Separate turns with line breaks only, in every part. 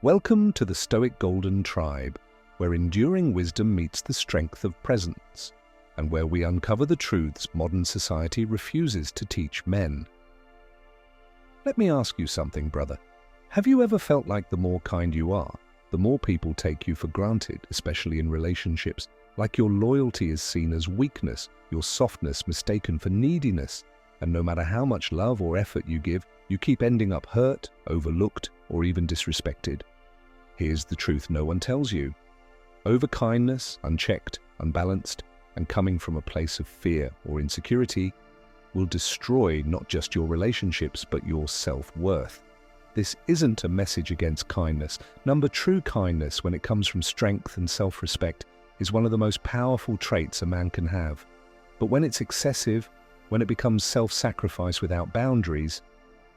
Welcome to the Stoic Golden Tribe, where enduring wisdom meets the strength of presence, and where we uncover the truths modern society refuses to teach men. Let me ask you something, brother. Have you ever felt like the more kind you are, the more people take you for granted, especially in relationships, like your loyalty is seen as weakness, your softness mistaken for neediness, and no matter how much love or effort you give, you keep ending up hurt, overlooked, or even disrespected? Here's the truth no one tells you. Overkindness, unchecked, unbalanced, and coming from a place of fear or insecurity will destroy not just your relationships, but your self-worth. This isn't a message against kindness. True kindness, when it comes from strength and self-respect, is one of the most powerful traits a man can have. But when it's excessive, when it becomes self-sacrifice without boundaries,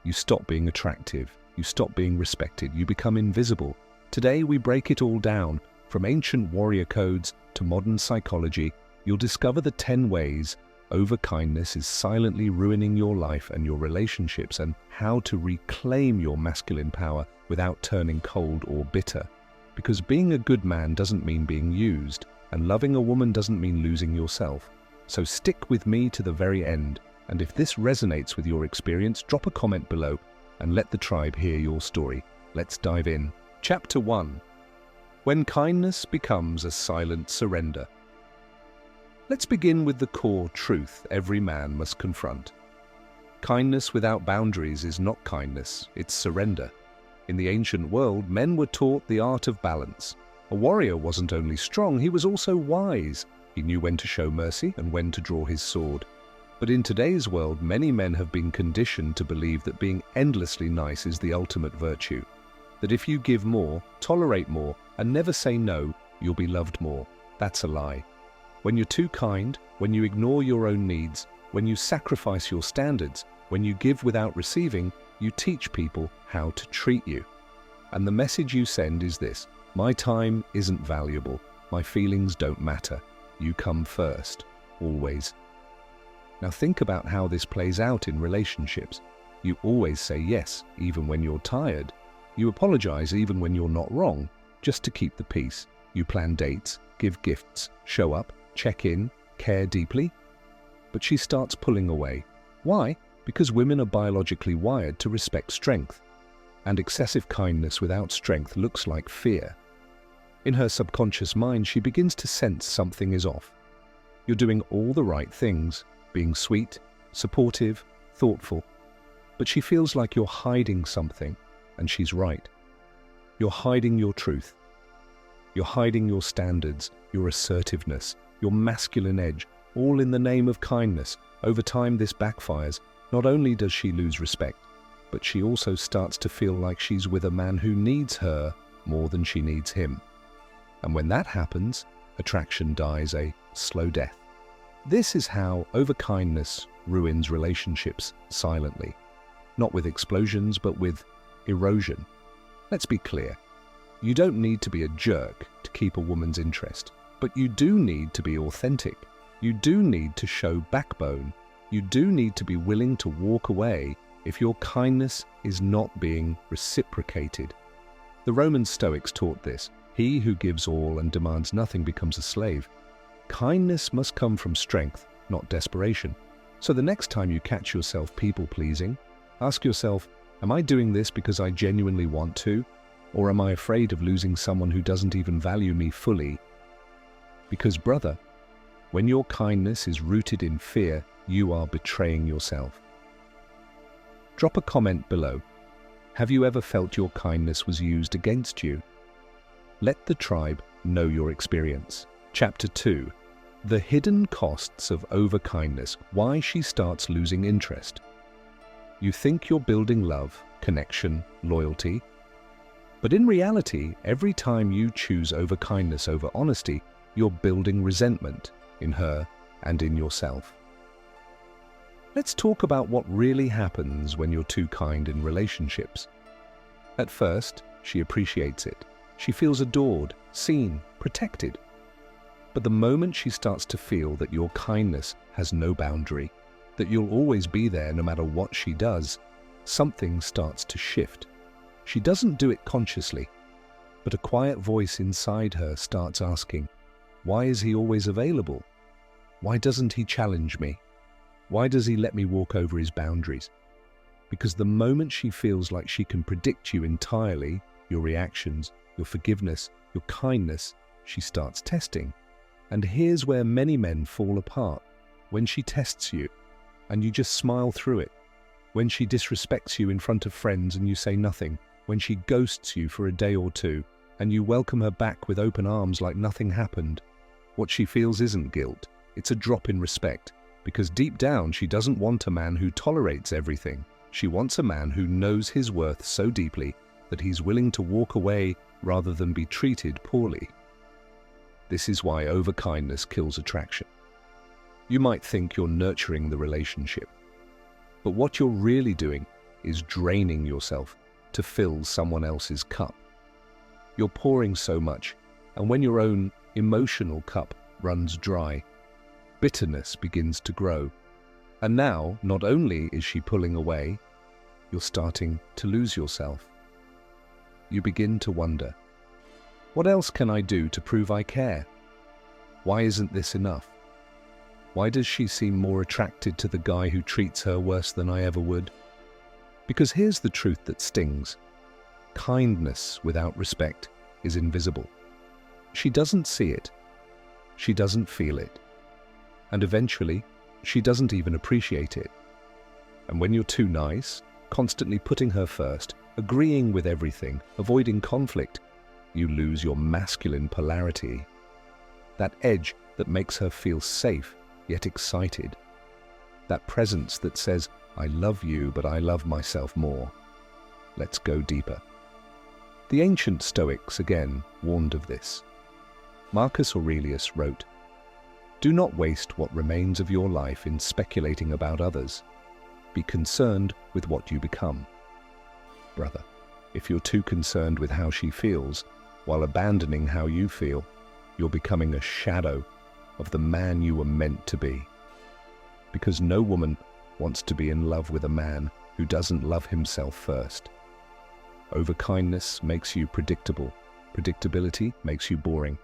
you stop being attractive, you stop being respected, you become invisible. Today we break it all down, from ancient warrior codes to modern psychology. You'll discover the 10 ways overkindness is silently ruining your life and your relationships, and how to reclaim your masculine power without turning cold or bitter. Because being a good man doesn't mean being used, and loving a woman doesn't mean losing yourself. So stick with me to the very end, and if this resonates with your experience, drop a comment below and let the tribe hear your story. Let's dive in. Chapter 1. When kindness becomes a silent surrender. Let's begin with the core truth every man must confront. Kindness without boundaries is not kindness, it's surrender. In the ancient world, men were taught the art of balance. A warrior wasn't only strong, he was also wise. He knew when to show mercy and when to draw his sword. But in today's world, many men have been conditioned to believe that being endlessly nice is the ultimate virtue. That if you give more, tolerate more, and never say no, you'll be loved more. That's a lie. When you're too kind, when you ignore your own needs, when you sacrifice your standards, when you give without receiving, you teach people how to treat you. And the message you send is this: my time isn't valuable, my feelings don't matter, you come first, always. Now think about how this plays out in relationships. You always say yes, even when you're tired. You apologize even when you're not wrong, just to keep the peace. You plan dates, give gifts, show up, check in, care deeply. But she starts pulling away. Why? Because women are biologically wired to respect strength. And excessive kindness without strength looks like fear. In her subconscious mind, she begins to sense something is off. You're doing all the right things, being sweet, supportive, thoughtful. But she feels like you're hiding something. And she's right. You're hiding your truth. You're hiding your standards, your assertiveness, your masculine edge, all in the name of kindness. Over time, this backfires. Not only does she lose respect, but she also starts to feel like she's with a man who needs her more than she needs him. And when that happens, attraction dies a slow death. This is how overkindness ruins relationships silently. Not with explosions, but with erosion. Let's be clear. You don't need to be a jerk to keep a woman's interest, but you do need to be authentic. You do need to show backbone. You do need to be willing to walk away if your kindness is not being reciprocated. The Roman Stoics taught this. He who gives all and demands nothing becomes a slave. Kindness must come from strength, not desperation. So the next time you catch yourself people-pleasing, ask yourself, am I doing this because I genuinely want to? Or am I afraid of losing someone who doesn't even value me fully? Because, brother, when your kindness is rooted in fear, you are betraying yourself. Drop a comment below. Have you ever felt your kindness was used against you? Let the tribe know your experience. Chapter 2. The hidden costs of overkindness. Why she starts losing interest. You think you're building love, connection, loyalty. But in reality, every time you choose overkindness over honesty, you're building resentment in her and in yourself. Let's talk about what really happens when you're too kind in relationships. At first, she appreciates it. She feels adored, seen, protected. But the moment she starts to feel that your kindness has no boundary, that you'll always be there no matter what she does, something starts to shift. She doesn't do it consciously. But a quiet voice inside her starts asking, why is he always available? Why doesn't he challenge me? Why does he let me walk over his boundaries? Because the moment she feels like she can predict you entirely, your reactions, your forgiveness, your kindness, she starts testing. And here's where many men fall apart. When she tests you, and you just smile through it. When she disrespects you in front of friends and you say nothing. When she ghosts you for a day or two, and you welcome her back with open arms like nothing happened. What she feels isn't guilt, it's a drop in respect. Because deep down, she doesn't want a man who tolerates everything. She wants a man who knows his worth so deeply that he's willing to walk away rather than be treated poorly. This is why overkindness kills attraction. You might think you're nurturing the relationship, but what you're really doing is draining yourself to fill someone else's cup. You're pouring so much, and when your own emotional cup runs dry, bitterness begins to grow. And now, not only is she pulling away, you're starting to lose yourself. You begin to wonder, what else can I do to prove I care? Why isn't this enough? Why does she seem more attracted to the guy who treats her worse than I ever would? Because here's the truth that stings. Kindness without respect is invisible. She doesn't see it. She doesn't feel it. And eventually, she doesn't even appreciate it. And when you're too nice, constantly putting her first, agreeing with everything, avoiding conflict, you lose your masculine polarity. That edge that makes her feel safe, yet excited. That presence that says, I love you, but I love myself more. Let's go deeper. The ancient Stoics again warned of this. Marcus Aurelius wrote, do not waste what remains of your life in speculating about others. Be concerned with what you become. Brother, if you're too concerned with how she feels, while abandoning how you feel, you're becoming a shadow of the man you were meant to be. Because no woman wants to be in love with a man who doesn't love himself first. Overkindness makes you predictable. Predictability makes you boring.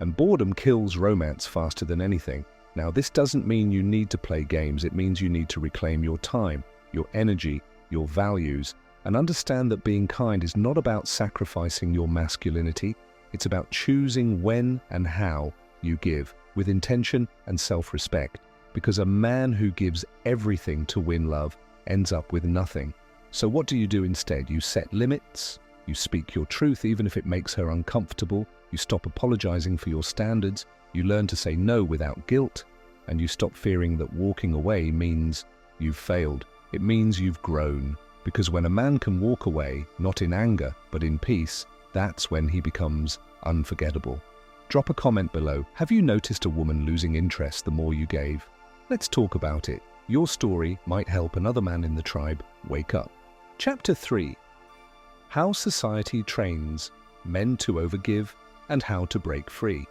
And boredom kills romance faster than anything. Now, this doesn't mean you need to play games. It means you need to reclaim your time, your energy, your values, and understand that being kind is not about sacrificing your masculinity. It's about choosing when and how you give, with intention and self-respect. Because a man who gives everything to win love ends up with nothing. So what do you do instead? You set limits, you speak your truth even if it makes her uncomfortable, you stop apologizing for your standards, you learn to say no without guilt, and you stop fearing that walking away means you've failed. It means you've grown. Because when a man can walk away, not in anger, but in peace, that's when he becomes unforgettable. Drop a comment below. Have you noticed a woman losing interest the more you gave? Let's talk about it. Your story might help another man in the tribe wake up. Chapter 3. How society trains men to overgive and how to break free.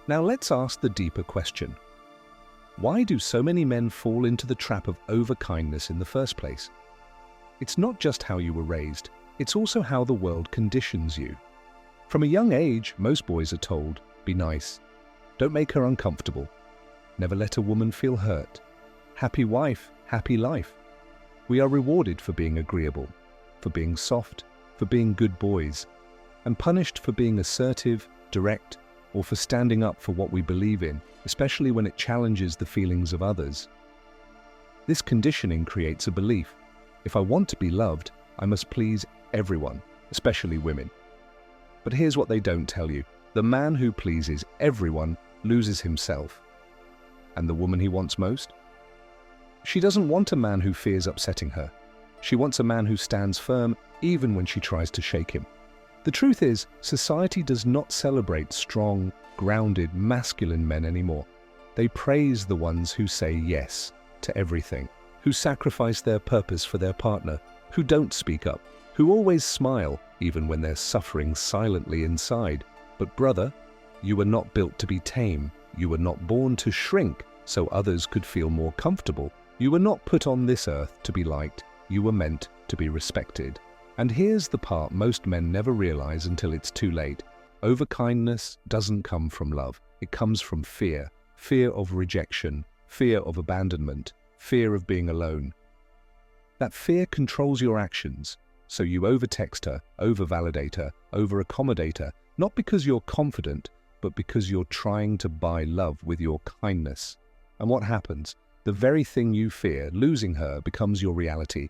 Now let's ask the deeper question. Why do so many men fall into the trap of overkindness in the first place? It's not just how you were raised, it's also how the world conditions you. From a young age, most boys are told, be nice, don't make her uncomfortable, never let a woman feel hurt, happy wife, happy life. We are rewarded for being agreeable, for being soft, for being good boys, and punished for being assertive, direct, or for standing up for what we believe in, especially when it challenges the feelings of others. This conditioning creates a belief. If I want to be loved, I must please everyone, especially women. But here's what they don't tell you. The man who pleases everyone loses himself. And the woman he wants most? She doesn't want a man who fears upsetting her. She wants a man who stands firm even when she tries to shake him. The truth is, society does not celebrate strong, grounded, masculine men anymore. They praise the ones who say yes to everything, who sacrifice their purpose for their partner, who don't speak up, who always smile even when they're suffering silently inside. But brother, you were not built to be tame. You were not born to shrink so others could feel more comfortable. You were not put on this earth to be liked. You were meant to be respected. And here's the part most men never realize until it's too late. Overkindness doesn't come from love. It comes from fear. Fear of rejection, fear of abandonment, fear of being alone. That fear controls your actions, so you overtext her, overvalidate her, overaccommodate her, not because you're confident, but because you're trying to buy love with your kindness. And what happens? The very thing you fear, losing her, becomes your reality.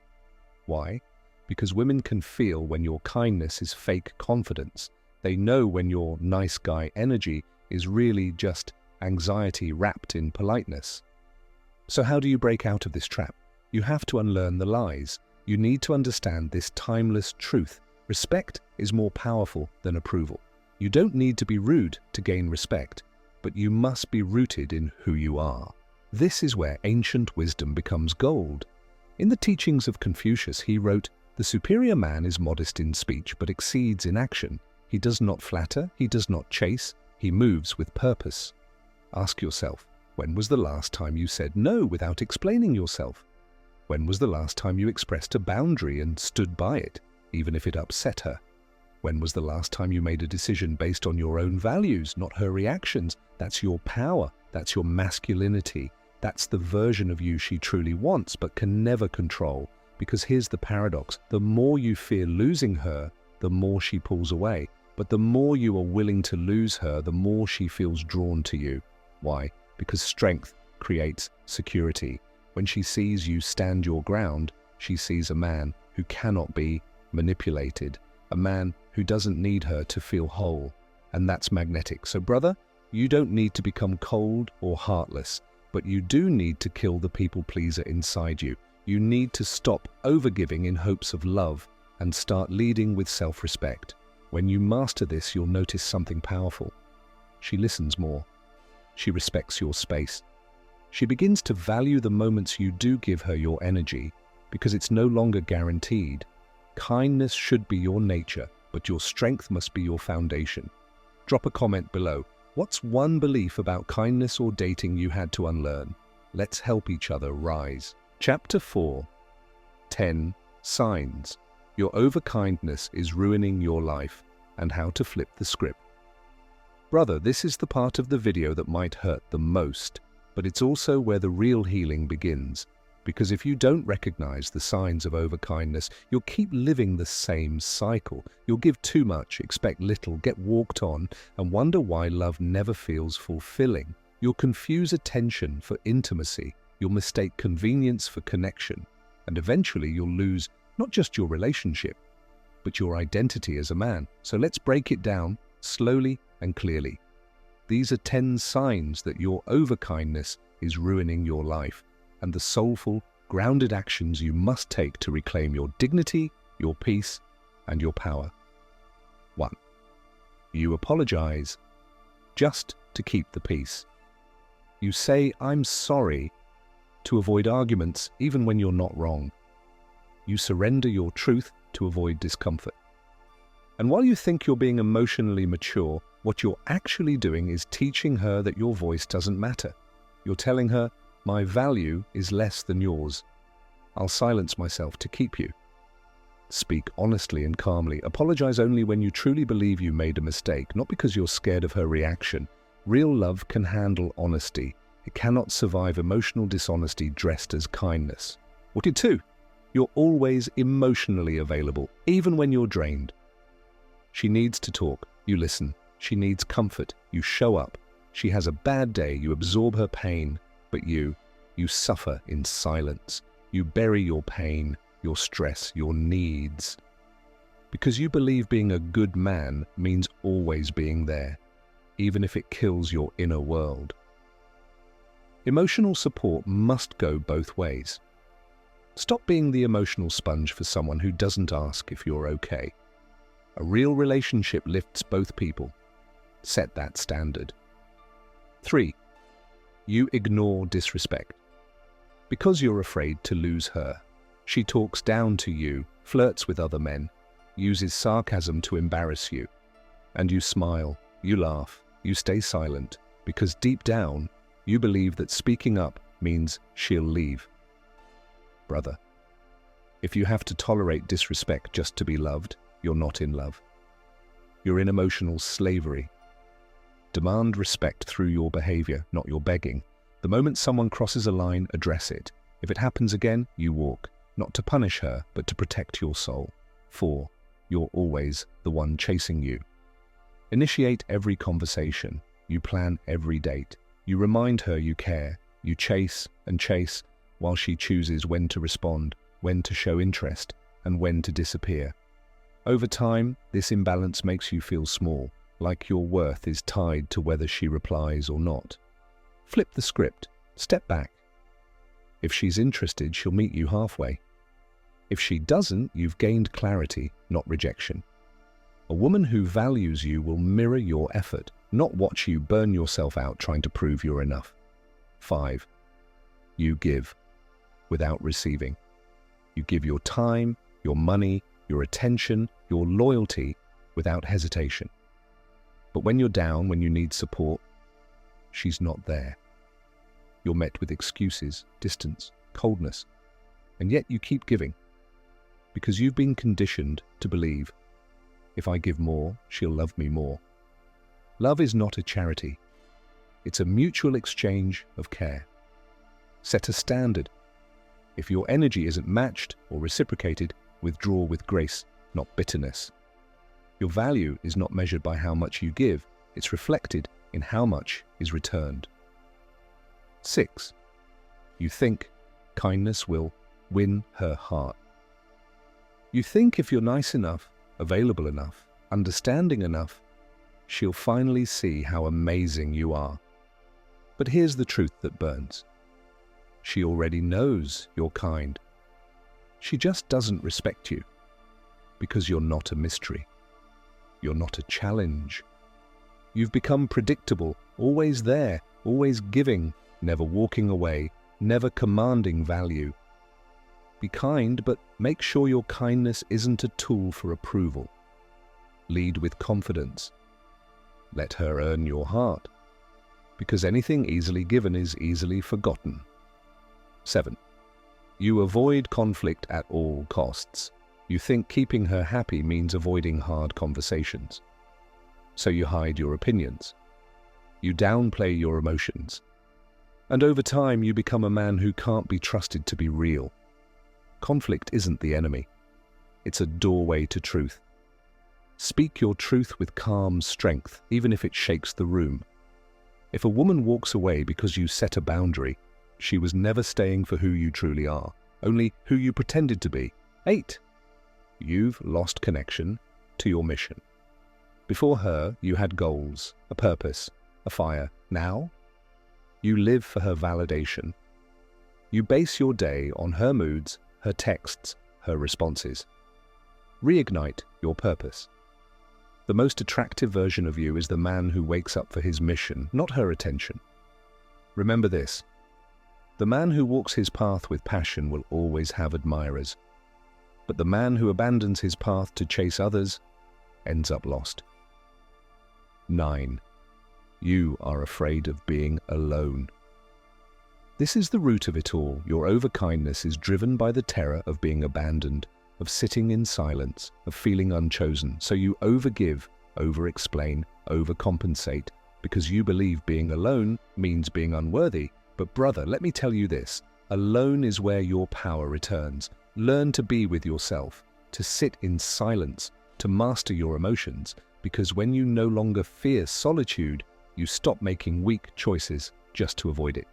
Why? Because women can feel when your kindness is fake confidence. They know when your nice guy energy is really just anxiety wrapped in politeness. So how do you break out of this trap? You have to unlearn the lies. You need to understand this timeless truth. Respect is more powerful than approval. You don't need to be rude to gain respect, but you must be rooted in who you are. This is where ancient wisdom becomes gold. In the teachings of Confucius, he wrote, "The superior man is modest in speech, but exceeds in action. He does not flatter, he does not chase, he moves with purpose." Ask yourself, when was the last time you said no without explaining yourself? When was the last time you expressed a boundary and stood by it, even if it upset her? When was the last time you made a decision based on your own values, not her reactions? That's your power, that's your masculinity, that's the version of you she truly wants but can never control. Because here's the paradox, the more you fear losing her, the more she pulls away. But the more you are willing to lose her, the more she feels drawn to you. Why? Because strength creates security. When she sees you stand your ground, she sees a man who cannot be manipulated, a man who doesn't need her to feel whole, and that's magnetic. So brother, you don't need to become cold or heartless, but you do need to kill the people pleaser inside you. You need to stop overgiving in hopes of love and start leading with self-respect. When you master this, you'll notice something powerful. She listens more. She respects your space. She begins to value the moments you do give her your energy, because it's no longer guaranteed. Kindness should be your nature, but your strength must be your foundation. Drop a comment below. What's one belief about kindness or dating you had to unlearn? Let's help each other rise. Chapter 4. 10 Signs your overkindness is ruining your life, and how to flip the script. Brother, this is the part of the video that might hurt the most, but it's also where the real healing begins. Because if you don't recognize the signs of overkindness, you'll keep living the same cycle. You'll give too much, expect little, get walked on, and wonder why love never feels fulfilling. You'll confuse attention for intimacy. You'll mistake convenience for connection. And eventually you'll lose not just your relationship, but your identity as a man. So let's break it down slowly and clearly. These are 10 signs that your overkindness is ruining your life, and the soulful, grounded actions you must take to reclaim your dignity, your peace, and your power. 1. You apologize just to keep the peace. You say, "I'm sorry," to avoid arguments even when you're not wrong. You surrender your truth to avoid discomfort. And while you think you're being emotionally mature, what you're actually doing is teaching her that your voice doesn't matter. You're telling her, "My value is less than yours. I'll silence myself to keep you." Speak honestly and calmly. Apologize only when you truly believe you made a mistake, not because you're scared of her reaction. Real love can handle honesty. It cannot survive emotional dishonesty dressed as kindness. 2. You're always emotionally available, even when you're drained. She needs to talk, you listen. She needs comfort, you show up. She has a bad day, you absorb her pain. But you suffer in silence. You bury your pain, your stress, your needs. Because you believe being a good man means always being there, even if it kills your inner world. Emotional support must go both ways. Stop being the emotional sponge for someone who doesn't ask if you're okay. A real relationship lifts both people. Set that standard. 3. You ignore disrespect. Because you're afraid to lose her, she talks down to you, flirts with other men, uses sarcasm to embarrass you. And you smile, you laugh, you stay silent, because deep down, you believe that speaking up means she'll leave. Brother, If you have to tolerate disrespect just to be loved, you're not in love. You're in emotional slavery. Demand respect through your behavior, not your begging. The moment someone crosses a line, address it. If it happens again, you walk, not to punish her, but to protect your soul. 4. You're always the one chasing you. Initiate every conversation. You plan every date. You remind her you care. You chase and chase while she chooses when to respond, when to show interest, and when to disappear. Over time, this imbalance makes you feel small, like your worth is tied to whether she replies or not. Flip the script. Step back. If she's interested, she'll meet you halfway. If she doesn't, you've gained clarity, not rejection. A woman who values you will mirror your effort, not watch you burn yourself out trying to prove you're enough. 5. You give without receiving. You give your time, your money, your attention, your loyalty without hesitation. But when you're down, when you need support, she's not there. You're met with excuses, distance, coldness, and yet you keep giving because you've been conditioned to believe, if I give more, she'll love me more. Love is not a charity. It's a mutual exchange of care. Set a standard. If your energy isn't matched or reciprocated, withdraw with grace, not bitterness. Your value is not measured by how much you give, it's reflected in how much is returned. 6. You think kindness will win her heart. You think if you're nice enough, available enough, understanding enough, she'll finally see how amazing you are. But here's the truth that burns. She already knows you're kind. She just doesn't respect you because you're not a mystery. You're not a challenge. You've become predictable, always there, always giving, never walking away, never commanding value. Be kind, but make sure your kindness isn't a tool for approval. Lead with confidence. Let her earn your heart, because anything easily given is easily forgotten. 7. You avoid conflict at all costs. You think keeping her happy means avoiding hard conversations. So you hide your opinions. You downplay your emotions. And over time, you become a man who can't be trusted to be real. Conflict isn't the enemy. It's a doorway to truth. Speak your truth with calm strength, even if it shakes the room. If a woman walks away because you set a boundary, she was never staying for who you truly are, only who you pretended to be. 8. You've lost connection to your mission. Before her, you had goals, a purpose, a fire. Now, you live for her validation. You base your day on her moods, her texts, her responses. Reignite your purpose. The most attractive version of you is the man who wakes up for his mission, not her attention. Remember this. The man who walks his path with passion will always have admirers. But the man who abandons his path to chase others ends up lost. 9. You are afraid of being alone. This is the root of it all. Your overkindness is driven by the terror of being abandoned, of sitting in silence, of feeling unchosen. So you overgive, over-explain, overcompensate, because you believe being alone means being unworthy. But brother, let me tell you this. Alone is where your power returns. Learn to be with yourself, to sit in silence, to master your emotions, because when you no longer fear solitude, you stop making weak choices just to avoid it.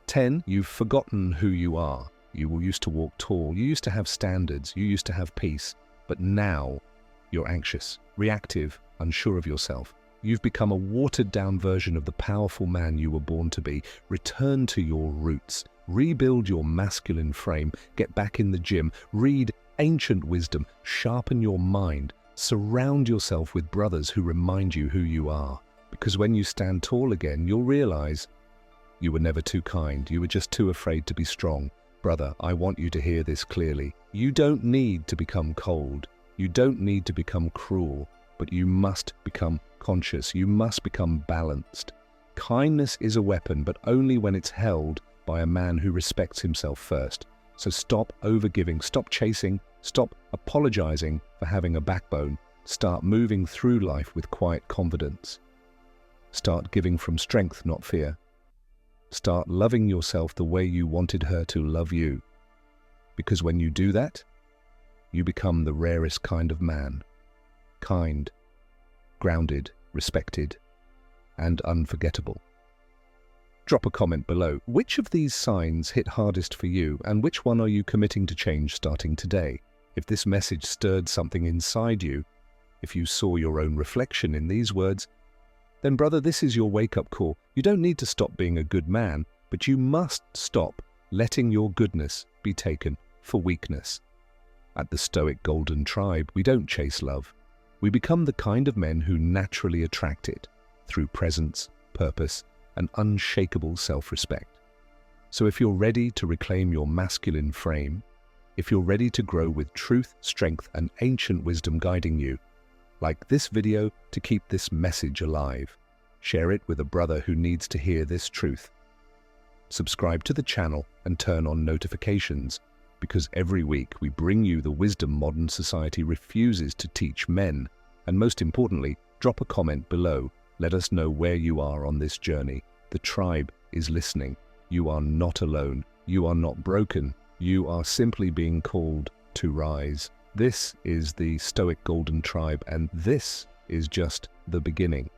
10. You've forgotten who you are. You used to walk tall, you used to have standards, you used to have peace, but now you're anxious, reactive, unsure of yourself. You've become a watered-down version of the powerful man you were born to be. Return to your roots. Rebuild your masculine frame. Get back in the gym. Read ancient wisdom. Sharpen your mind. Surround yourself with brothers who remind you who you are. Because when you stand tall again, you'll realize you were never too kind. You were just too afraid to be strong. Brother, I want you to hear this clearly. You don't need to become cold. You don't need to become cruel, but you must become conscious. You must become balanced. Kindness is a weapon, but only when it's held by a man who respects himself first. So stop overgiving, stop chasing, stop apologizing for having a backbone. Start moving through life with quiet confidence. Start giving from strength, not fear. Start loving yourself the way you wanted her to love you. Because when you do that, you become the rarest kind of man. Kind, grounded, respected, and unforgettable. Drop a comment below. Which of these signs hit hardest for you, and which one are you committing to change starting today? If this message stirred something inside you, if you saw your own reflection in these words, then brother, this is your wake-up call. You don't need to stop being a good man, but you must stop letting your goodness be taken for weakness. At the Stoic Golden Tribe, we don't chase love. We become the kind of men who naturally attract it through presence, purpose, and unshakable self-respect. So if you're ready to reclaim your masculine frame, if you're ready to grow with truth, strength, and ancient wisdom guiding you, like this video to keep this message alive. Share it with a brother who needs to hear this truth. Subscribe to the channel and turn on notifications, because every week we bring you the wisdom modern society refuses to teach men. And most importantly, drop a comment below. Let us know where you are on this journey. The tribe is listening. You are not alone. You are not broken. You are simply being called to rise. This is the Stoic Golden Tribe, and this is just the beginning.